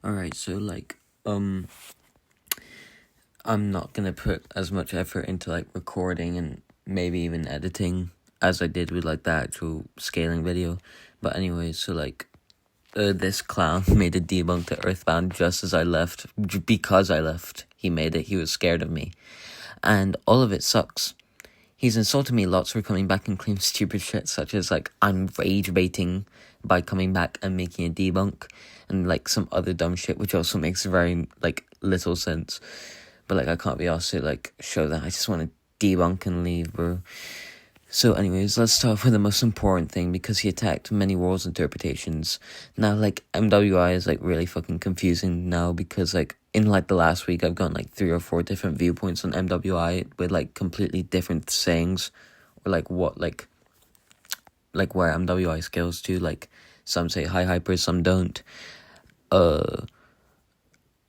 Alright, so I'm not gonna put as much effort into recording and maybe even editing as I did with the actual scaling video. But anyway, so this clown made a debunk to EarthBound just as I left, because I left. He made it. He was scared of me, and all of it sucks. He's insulted me lots for coming back and claiming stupid shit such as I'm rage baiting by coming back and making a debunk, and some other dumb shit which also makes very little sense. But I can't be asked to show that. I just want to debunk and leave, bro. So anyways, let's start off with the most important thing, because he attacked many worlds interpretations. Now MWI is really fucking confusing now, because in the last week I've gotten 3 or 4 different viewpoints on MWI with completely different sayings, or what where MWI scales to. Some say high hyper, some don't. And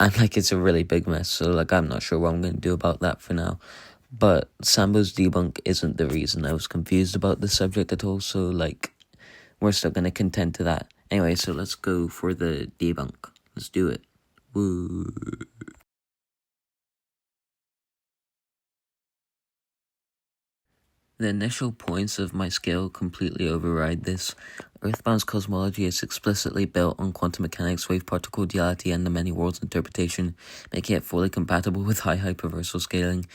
it's a really big mess, so I'm not sure what I'm gonna do about that for now. But Sambo's debunk isn't the reason I was confused about this subject at all, so we're still gonna contend to that. Anyway, so let's go for the debunk. Let's do it. Woo. The initial points of my scale completely override this. EarthBound's cosmology is explicitly built on quantum mechanics, wave-particle duality, and the many worlds interpretation, making it fully compatible with high hyperversal scaling.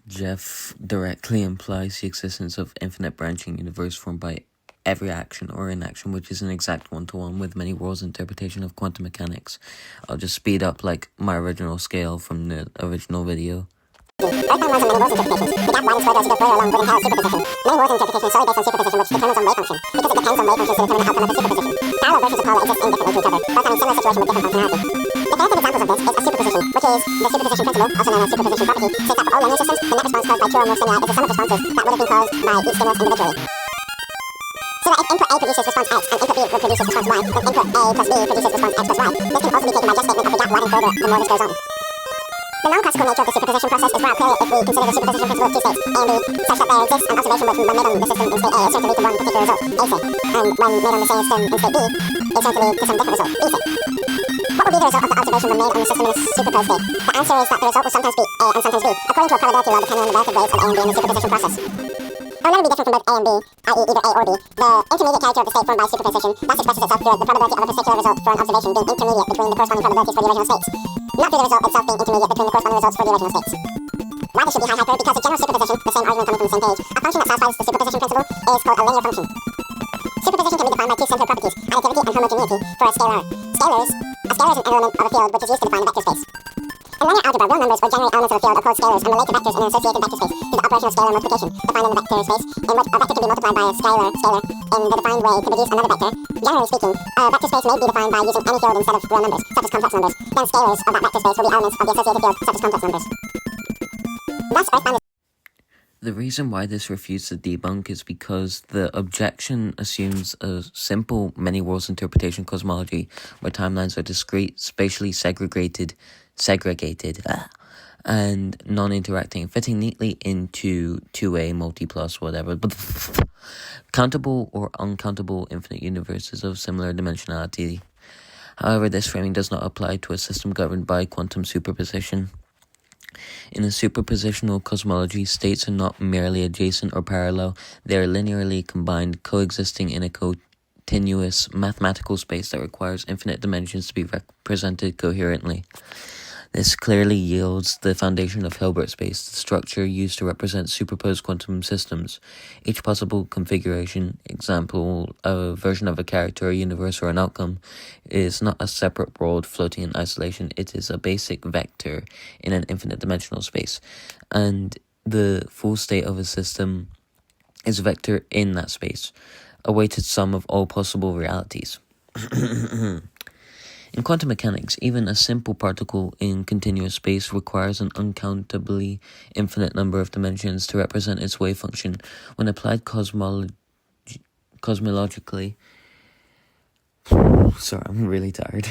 Jeff directly implies the existence of infinite branching universe formed by every action or inaction, which is an exact one-to-one with many worlds interpretation of quantum mechanics. I'll just speed up my original scale from the original video. EarthBound runs on many worlds interpretations. The gap widens further as you go further along within Hell's superposition. Many worlds interpretation is solely based on superposition, which determines on wave function, because it depends on wave function to determine the outcome of the superposition. Parallel versions of parallel exist indifferently to each other, both having similar situation with different functionality. Definitive examples of this is a superposition, which is the superposition principle, also known as superposition property, states that for all linear systems, the net response caused by two or more stimuli is the sum of responses that would have been caused by each stimulus individually. So that if input A produces response X and input B produces response Y, then input A plus B produces response X plus Y. This can also be taken by just statement of the gap widening further the more this goes on. The non-classical nature of the superposition process is brought clearly if we consider the superposition principle of two states, A and B, such that there exists an observation when made on the system in state A is certain to lead to one particular result, A state, and when made on the same system in state B, is certain to lead to some different result, B state. What would be the result of the observation when made on the system in a superposed state? The answer is that the result will sometimes be A and sometimes B, according to a probability law depending on the relative weights of A and B in the superposition process. It will never be different from both A and B, i.e. either A or B. The intermediate character of the state formed by superposition thus expresses itself through the probability of a particular result for an observation being intermediate between the corresponding probabilities for the original states, not through the result itself being intermediate between the corresponding results for the original states. Why this should be high hyper? Because the general superposition, the same argument coming from the same page, a function that satisfies the superposition principle is called a linear function. Superposition can be defined by two central properties, additivity and homogeneity, for a scalar. A scalar is an element of a field which is used to define a vector space. In linear algebra, real numbers or generate elements of a field are called scalars and relate to vectors in an associated vector space through the operation of scalar multiplication, defined in the vector space, in which a vector can be multiplied by a scalar in the defined way to produce another vector. Generally speaking, a vector space may be defined by using any field instead of real numbers, such as complex numbers. Then scalars of that vector space will be elements of the associated field, such as complex numbers. Thus, EarthBound is... The reason why this refutes the debunk is because the objection assumes a simple many worlds interpretation cosmology where timelines are discrete, spatially segregated, and non-interacting, fitting neatly into 2A multi-plus whatever, countable or uncountable infinite universes of similar dimensionality. However, this framing does not apply to a system governed by quantum superposition. In a superpositional cosmology, states are not merely adjacent or parallel, they are linearly combined, coexisting in a continuous mathematical space that requires infinite dimensions to be represented coherently. This clearly yields the foundation of Hilbert space, the structure used to represent superposed quantum systems. Each possible configuration, example, a version of a character, a universe, or an outcome, is not a separate world floating in isolation. It is a basic vector in an infinite dimensional space. And the full state of a system is a vector in that space, a weighted sum of all possible realities. In quantum mechanics, even a simple particle in continuous space requires an uncountably infinite number of dimensions to represent its wave function. When applied cosmologically... Sorry, I'm really tired.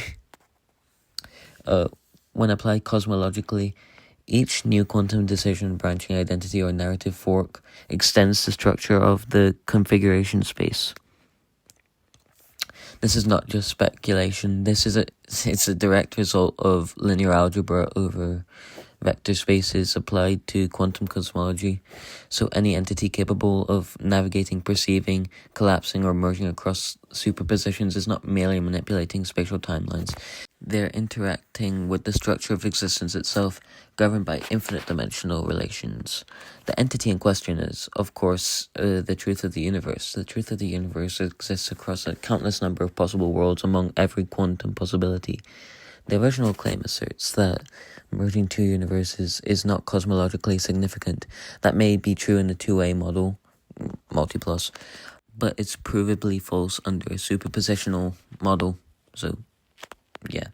When applied cosmologically, each new quantum decision, branching identity, or narrative fork extends the structure of the configuration space. This is not just speculation. It's a direct result of linear algebra over vector spaces applied to quantum cosmology. So any entity capable of navigating, perceiving, collapsing, or merging across superpositions is not merely manipulating spatial timelines. They're interacting with the structure of existence itself, governed by infinite dimensional relations. The entity in question is, of course, the truth of the universe. The truth of the universe exists across a countless number of possible worlds among every quantum possibility. The original claim asserts that merging two universes is not cosmologically significant. That may be true in the two-way model, multiplus, but it's provably false under a superpositional model. So, yeah.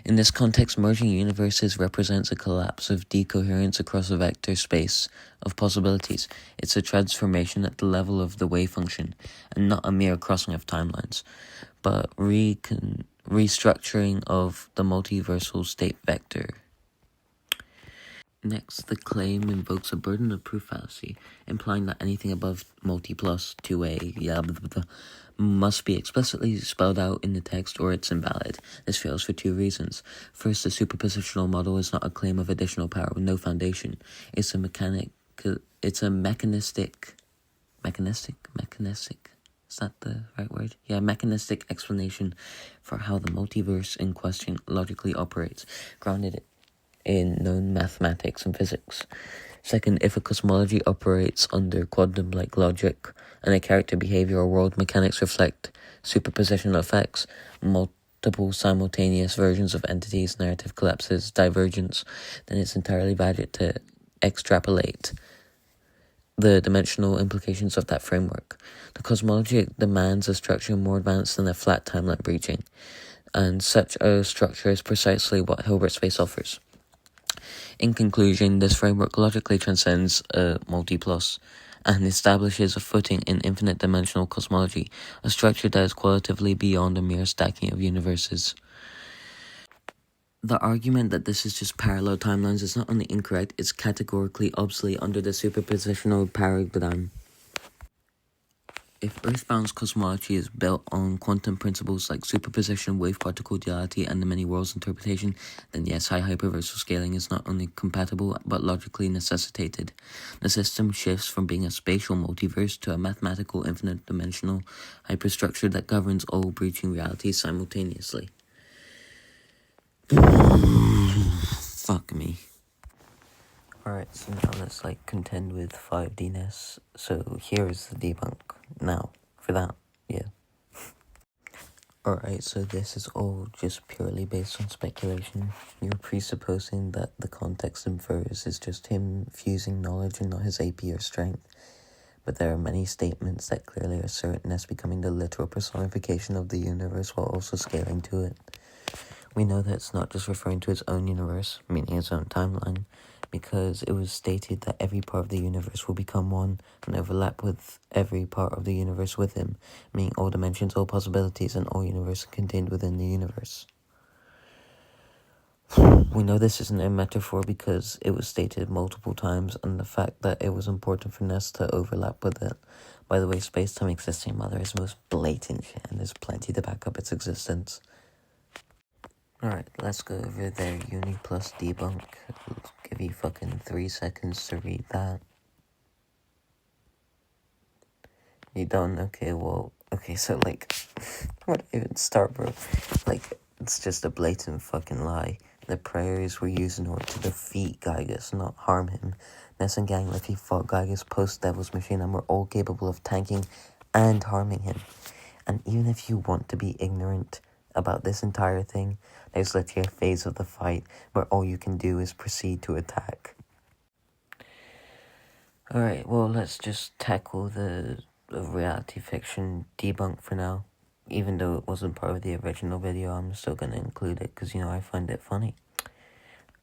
In this context, merging universes represents a collapse of decoherence across a vector space of possibilities. It's a transformation at the level of the wave function, and not a mere crossing of timelines, but restructuring of the multiversal state vector. Next, the claim invokes a burden of proof fallacy, implying that anything above multiplus 2a must be explicitly spelled out in the text or it's invalid. This fails for two reasons. First, the superpositional model is not a claim of additional power with no foundation. It's a mechanistic. Is that the right word? Yeah, mechanistic explanation for how the multiverse in question logically operates, grounded in known mathematics and physics. Second, if a cosmology operates under quantum-like logic and a character behavior or world mechanics reflect superpositional effects, multiple simultaneous versions of entities, narrative collapses, divergence, then it's entirely valid to extrapolate the dimensional implications of that framework. The cosmology demands a structure more advanced than a flat timeline breaching, and such a structure is precisely what Hilbert space offers. In conclusion, this framework logically transcends a multiplus and establishes a footing in infinite dimensional cosmology, a structure that is qualitatively beyond a mere stacking of universes. The argument that this is just parallel timelines is not only incorrect, it's categorically obsolete under the superpositional paradigm. If EarthBound's cosmology is built on quantum principles like superposition, wave-particle duality, and the many worlds interpretation, then yes, high hyperversal scaling is not only compatible, but logically necessitated. The system shifts from being a spatial multiverse to a mathematical infinite-dimensional hyperstructure that governs all breaching realities simultaneously. Fuck me. Alright, so now let's contend with 5D-ness. So here's the debunk. Now, for that, yeah. Alright, so this is all just purely based on speculation. You're presupposing that the context infers is just him fusing knowledge and not his AP or strength. But there are many statements that clearly assert Ness becoming the literal personification of the universe while also scaling to it. We know that it's not just referring to his own universe, meaning his own timeline, because it was stated that every part of the universe will become one and overlap with every part of the universe with him, meaning all dimensions, all possibilities, and all universe contained within the universe. We know this isn't a metaphor because it was stated multiple times, and the fact that it was important for Ness to overlap with it. By the way, space-time existing mother is the most blatant shit, and there's plenty to back up its existence. Alright, let's go over their uni plus debunk. I'll give you fucking 3 seconds to read that. You done? Okay, well, okay, so what even start, bro? It's just a blatant fucking lie. The prayers were used in order to defeat Gygas, not harm him. Ness and gang literally fought Gygas post-Devil's Machine and were all capable of tanking and harming him. And even if you want to be ignorant about this entire thing, there's literally a phase of the fight where all you can do is proceed to attack. Alright, well, let's just tackle the reality fiction debunk for now. Even though it wasn't part of the original video, I'm still gonna include it because, I find it funny.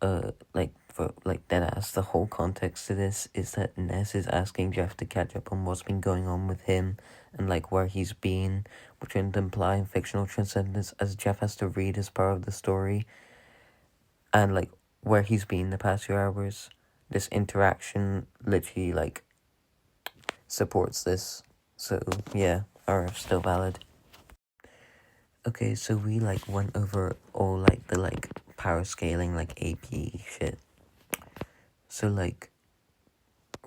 Deadass, the whole context to this is that Ness is asking Jeff to catch up on what's been going on with him and where he's been, which would imply fictional transcendence as Jeff has to read as part of the story and where he's been the past few hours. This interaction literally supports this. So yeah, RF still valid. Okay, so we, like, went over all, like, the, like, power scaling, like, AP shit. So, like,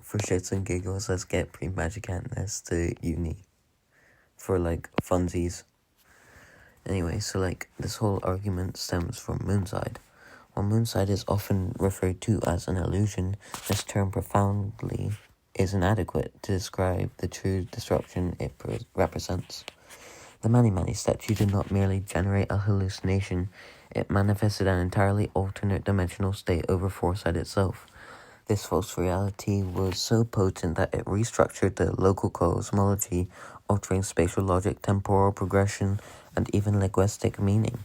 for shits and giggles, let's get pre-magic Antness to uni. For, like, funsies. Anyway, so, like, this whole argument stems from Moonside. While Moonside is often referred to as an illusion, this term profoundly is inadequate to describe the true disruption it represents. The Mani Mani statue did not merely generate a hallucination, it manifested an entirely alternate dimensional state over Foresight itself. This false reality was so potent that it restructured the local cosmology, altering spatial logic, temporal progression, and even linguistic meaning.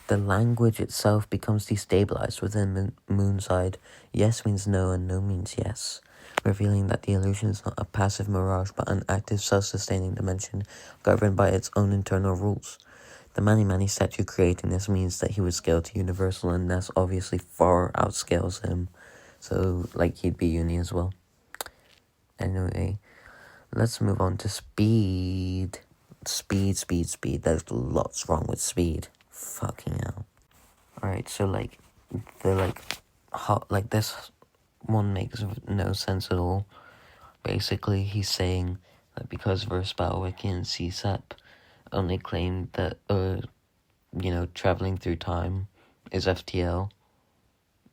The language itself becomes destabilized within Moonside. Yes means no and no means yes, revealing that the illusion is not a passive mirage but an active self-sustaining dimension governed by its own internal rules. The Mani Mani statue creating this means that he would scale to universal, and Ness obviously far outscales him. So, like, he'd be uni as well. Anyway, let's move on to speed. Speed. There's lots wrong with speed. Fucking hell. Alright, so, like, this one makes no sense at all. Basically, he's saying that because Versatile Wiki and CSAP only claimed that, traveling through time is FTL,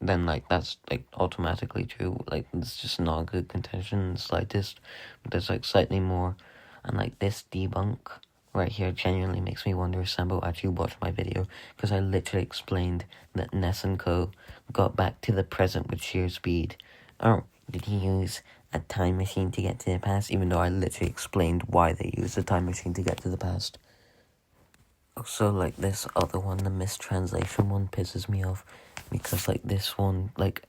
then, like, that's, like, automatically true. Like, it's just not a good contention in the slightest. But there's, like, slightly more. And, like, this debunk right here genuinely makes me wonder if Sambo actually watched my video, because I literally explained that Ness and Co. got back to the present with sheer speed. Oh, did he use a time machine to get to the past? Even though I literally explained why they used a time machine to get to the past. Also, like, this other one, the mistranslation one, pisses me off, because, like, this one, like,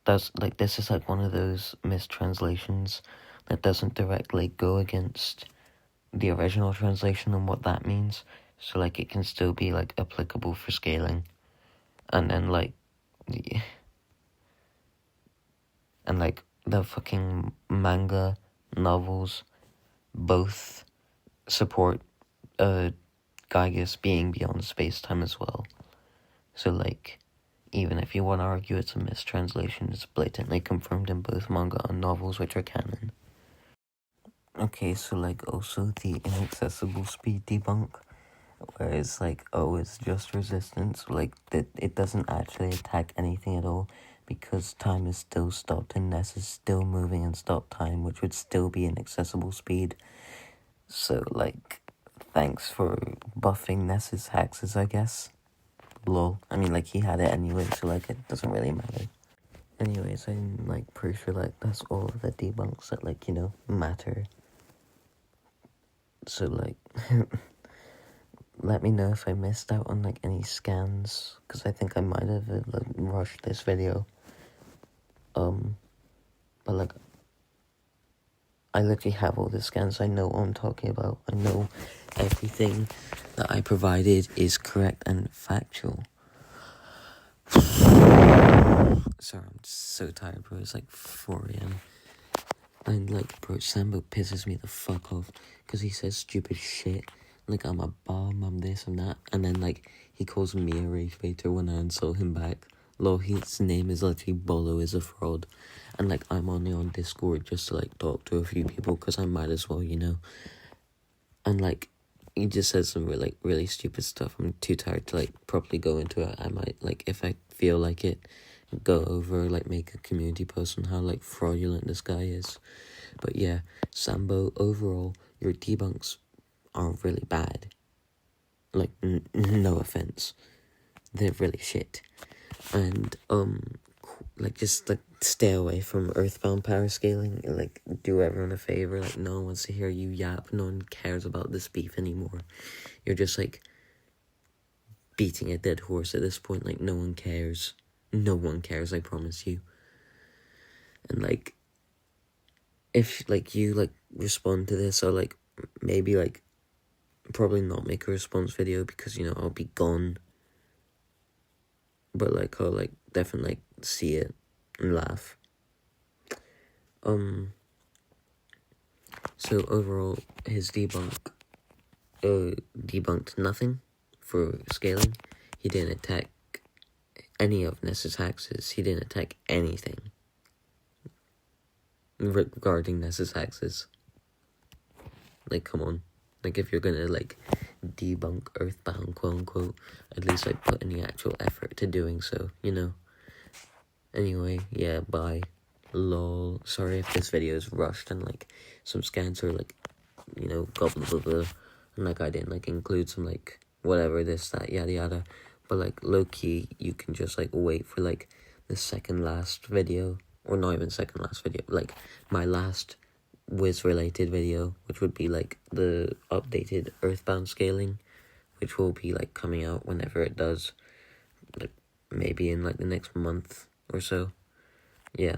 this is, like, one of those mistranslations that doesn't directly go against the original translation and what that means, so, like, it can still be, like, applicable for scaling, and then, like, the fucking manga novels both support, Gygus being beyond space-time as well. So, like, even if you want to argue it's a mistranslation, it's blatantly confirmed in both manga and novels, which are canon. Okay, so, like, also the inaccessible speed debunk, where it's like, oh, it's just resistance, like, it doesn't actually attack anything at all, because time is still stopped and Ness is still moving in stop time, which would still be inaccessible speed. So, like, thanks for buffing Ness's hexes, I guess. Lol. I mean, like, he had it anyway, so, like, it doesn't really matter. Anyways, I'm, like, pretty sure, like, that's all of the debunks that, like, matter. So, like, let me know if I missed out on, like, any scans, because I think I might have, like, rushed this video. But, like, I literally have all the scans. I know what I'm talking about. I know everything that I provided is correct and factual. Sorry, I'm so tired, bro. It's like 4 a.m. And, like, bro, Sambo pisses me the fuck off because he says stupid shit. Like, I'm a bum, I'm this, I'm that. And then, like, he calls me a rage baiter when I insult him back. Lol, his name is literally Bolo is a fraud. And, like, I'm only on Discord just to, like, talk to a few people because I might as well, And, like, he just says some really stupid stuff. I'm too tired to, like, properly go into it. I might, like, if I feel like it, go over, like, make a community post on how, like, fraudulent this guy is. But yeah, Sambo, overall, your debunks are really bad. Like, no offense. They're really shit. And, like, just, like, stay away from EarthBound power scaling. Like, do everyone a favor. Like, no one wants to hear you yap. No one cares about this beef anymore. You're just, like, beating a dead horse at this point. Like, no one cares. No one cares, I promise you. And, like, if, like, you, like, respond to this, or, like, maybe, like, probably not make a response video because, I'll be gone. But, like, I'll, like, definitely, like, see it and laugh. So overall, his debunked nothing. for scaling. He didn't attack any of Ness's axes. He didn't attack anything regarding Ness's axes. Like, come on. Like, if you're gonna, like, debunk EarthBound, quote-unquote, at least, like, put any actual effort to doing so, you know? Anyway, yeah, bye. Lol. Sorry if this video is rushed and, like, some scans are, like, you know, and, like, I didn't, like, include some, like, whatever, this, that, yada, yada. But, like, low-key, you can just, like, wait for, like, the second last video, or not even second last video, like, my last Wiz-related video, which would be, like, the updated EarthBound scaling, which will be, like, coming out whenever it does, like, maybe in, like, the next month or so. Yeah.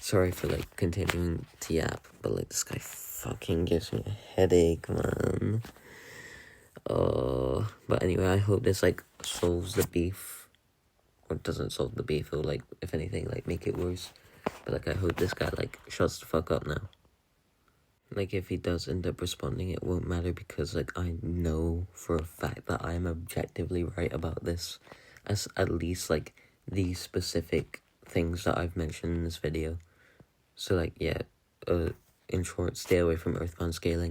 Sorry for, like, continuing to yap, but, like, this guy fucking gives me a headache, man. But anyway, I hope this, like, solves the beef, or doesn't solve the beef, or, like, if anything, like, make it worse. But, like, I hope this guy, like, shuts the fuck up now. Like, if he does end up responding, it won't matter, because, like, I know for a fact that I am objectively right about this, as at least, like, these specific things that I've mentioned in this video. So, like, yeah, in short, stay away from EarthBound scaling.